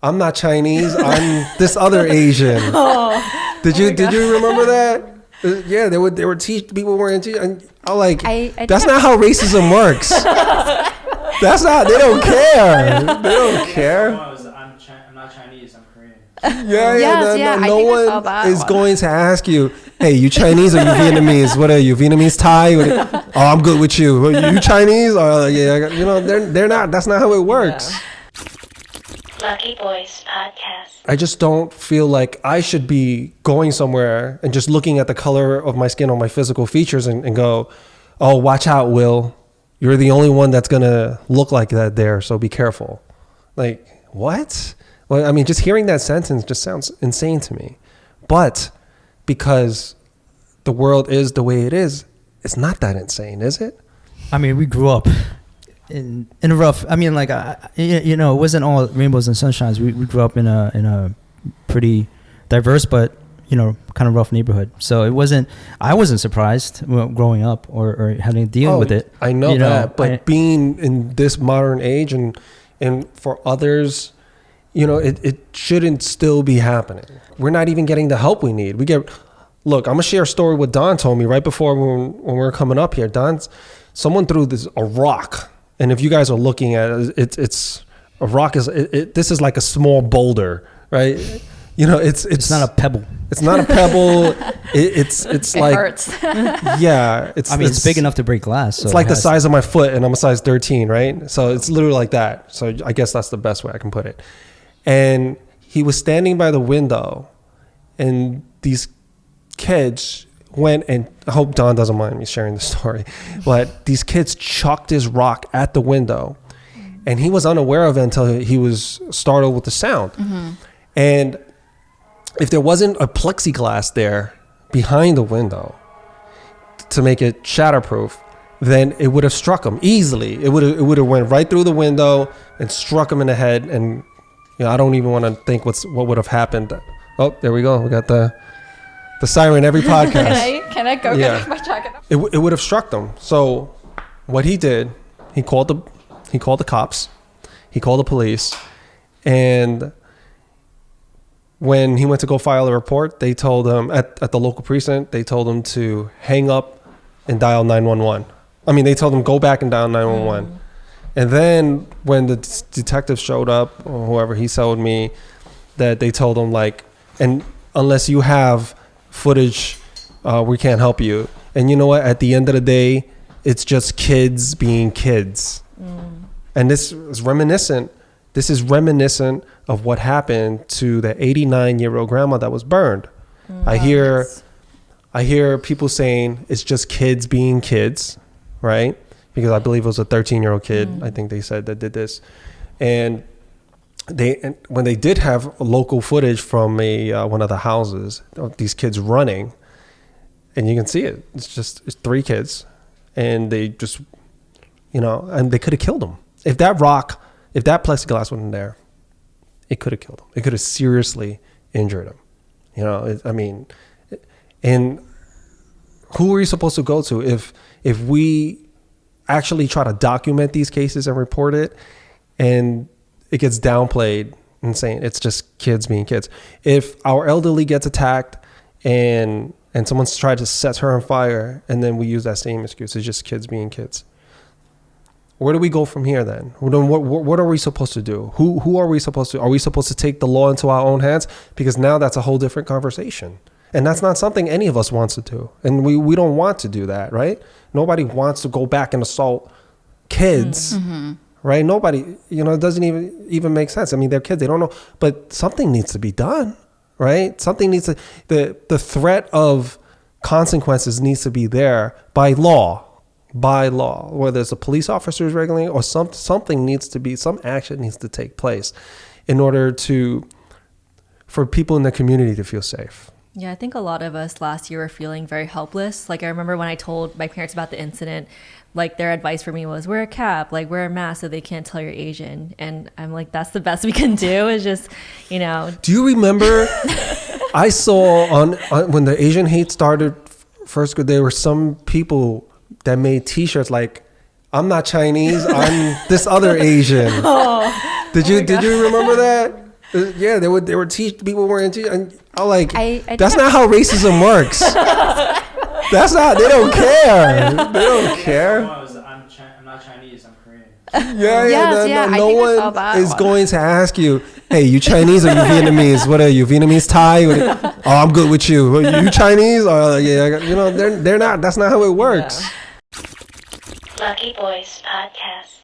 I'm not Chinese. I'm this other Asian. Did you remember that? Yeah, they would teach people weren't teaching. And I'm like, that's not how racism works. That's not. They don't care. They don't care. I'm not Chinese. I'm Korean. No one is going to ask you, hey, you Chinese or you Vietnamese? What are you, Vietnamese, Thai? Oh, I'm good with you. You Chinese? They're not. That's not how it works. Yeah. Lucky Boys Podcast. I just don't feel like I should be going somewhere and just looking at the color of my skin or my physical features and go, oh, watch out, Will. You're the only one that's going to look like that there, so be careful. Like, what? Well, I mean, just hearing that sentence just sounds insane to me. But because the world is the way it is, it's not that insane, is it? I mean, we grew up in a rough. I mean, like it wasn't all rainbows and sunshines. We grew up in a pretty diverse, but kind of rough neighborhood. So I wasn't surprised growing up or having to deal with it. I know that, but being in this modern age and for others, it shouldn't still be happening. We're not even getting the help we need. Look, I'm gonna share a story what Don told me right before when we were coming up here. Someone threw a rock. And if you guys are looking at it, it's a rock this is like a small boulder, right? It's not a pebble. It's not a pebble. It like hurts. Yeah, it's big enough to break glass. So it's like the size of my foot, and I'm a size 13, right? So it's literally like that. So I guess that's the best way I can put it. And he was standing by the window, and these kids went, and I hope Don doesn't mind me sharing the story, but these kids chucked his rock at the window, and he was unaware of it until he was startled with the sound. Mm-hmm. And if there wasn't a plexiglass there behind the window to make it shatterproof, then it would have struck him easily. It would have went right through the window and struck him in the head. And I don't even want to think what would have happened. Oh, there we go. We got the siren every podcast. Can I go get my jacket? It would have struck them. So what he did, he called the cops, he called the police, and when he went to go file a report, they told him at the local precinct, they told him to hang up and dial 911. I mean, they told him go back and dial 911. And then when the detective showed up, or whoever, he told me that they told him and unless you have footage, we can't help you. And you know what? At the end of the day, it's just kids being kids. And this is reminiscent of what happened to the 89-year-old grandma that was burned. I hear people saying it's just kids being kids, right? Because I believe it was a 13-year-old kid, I think they said, that did this. And when they did have local footage from one of the houses, these kids running, and you can see it. It's 3 kids, and they just, and they could have killed them. If that plexiglass wasn't there, it could have killed him. It could have seriously injured him. And who are you supposed to go to if we actually try to document these cases and report it, and it gets downplayed and saying it's just kids being kids? If our elderly gets attacked and someone's tried to set her on fire, and then we use that same excuse, it's just kids being kids. Where do we go from here then? What are we supposed to do? Who are we supposed to? Are we supposed to take the law into our own hands? Because now that's a whole different conversation. And that's not something any of us wants to do. And we don't want to do that, right? Nobody wants to go back and assault kids, right? Nobody, it doesn't even make sense. I mean, they're kids, they don't know. But something needs to be done, right? Something needs to, the threat of consequences needs to be there by law, whether it's a police officer's regulating or something needs to be, some action needs to take place in order for people in the community to feel safe. Yeah, I think a lot of us last year were feeling very helpless. Like, I remember when I told my parents about the incident, their advice for me was wear a cap, wear a mask so they can't tell you're Asian. And I'm like, that's the best we can do, is just, Do you remember I saw on when the Asian hate started first, there were some people that made t-shirts like, I'm not Chinese, I'm this other Asian. Did you remember that? Yeah, they would teach people wearing t-shirts. And I'm like, I that's think not how racism works. That's not. They don't care. They don't care. I'm not Chinese. I'm Korean. Yeah, Yes, yeah, I No think I saw one that is one. going to ask you, "Hey, you Chinese or you Vietnamese? What are you? Vietnamese, Thai? Oh, I'm good with you. You Chinese? Oh, yeah. They're not. That's not how it works. Lucky Boys Podcast.